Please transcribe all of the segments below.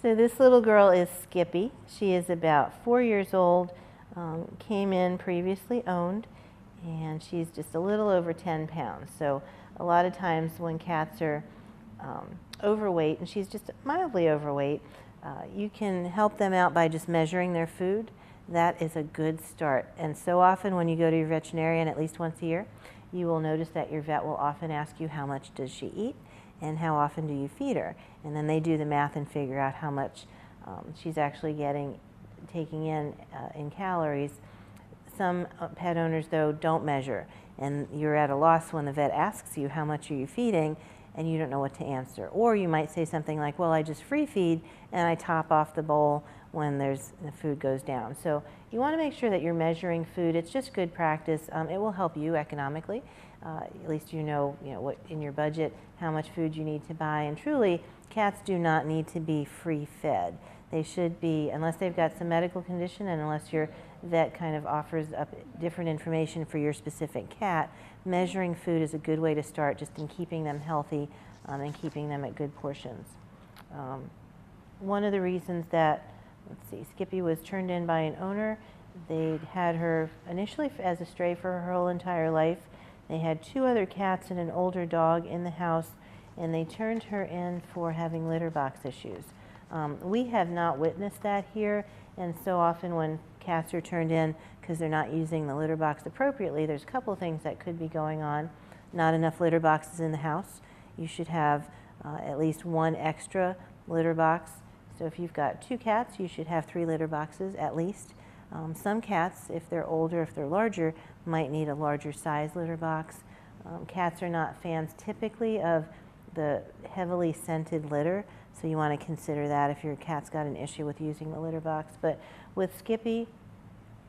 So this little girl is Skippy. She is about 4 years old, came in previously owned, and she's just a little over 10 pounds. So a lot of times when cats are overweight, and she's just mildly overweight, you can help them out by just measuring their food. That is a good start. And so often when you go to your veterinarian at least once a year, you will notice that your vet will often ask you how much does she eat and how often do you feed her. And then they do the math and figure out how much she's actually taking in calories. Some pet owners, though, don't measure, and you're at a loss when the vet asks you how much are you feeding, and you don't know what to answer. Or you might say something like, well, I just free feed and I top off the bowl when the food goes down. So you want to make sure that you're measuring food. It's just good practice. It will help you economically. At least you know what in your budget, how much food you need to buy. And truly, cats do not need to be free fed. They should be, unless they've got some medical condition and unless your vet kind of offers up different information for your specific cat, measuring food is a good way to start, just in keeping them healthy and keeping them at good portions. One of the reasons that, Skippy was turned in by an owner. They'd had her initially as a stray for her whole entire life. They had 2 other cats and an older dog in the house, and they turned her in for having litter box issues. We have not witnessed that here, and so often when cats are turned in because they're not using the litter box appropriately, there's a couple of things that could be going on. Not enough litter boxes in the house. You should have at least 1 extra litter box. So if you've got 2 cats, you should have 3 litter boxes at least. Some cats, if they're older, if they're larger, might need a larger size litter box. Cats are not fans typically of the heavily scented litter, so you want to consider that if your cat's got an issue with using the litter box. But with Skippy,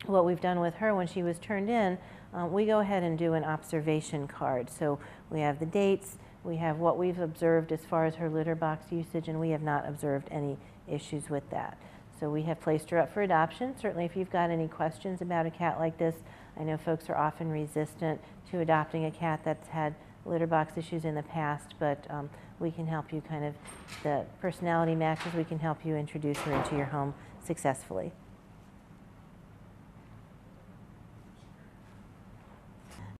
what we've done with her when she was turned in, we go ahead and do an observation card. So we have the dates, we have what we've observed as far as her litter box usage, and we have not observed any issues with that. So we have placed her up for adoption. Certainly if you've got any questions about a cat like this, I know folks are often resistant to adopting a cat that's had litter box issues in the past, but we can help you the personality matches, we can help you introduce her into your home successfully.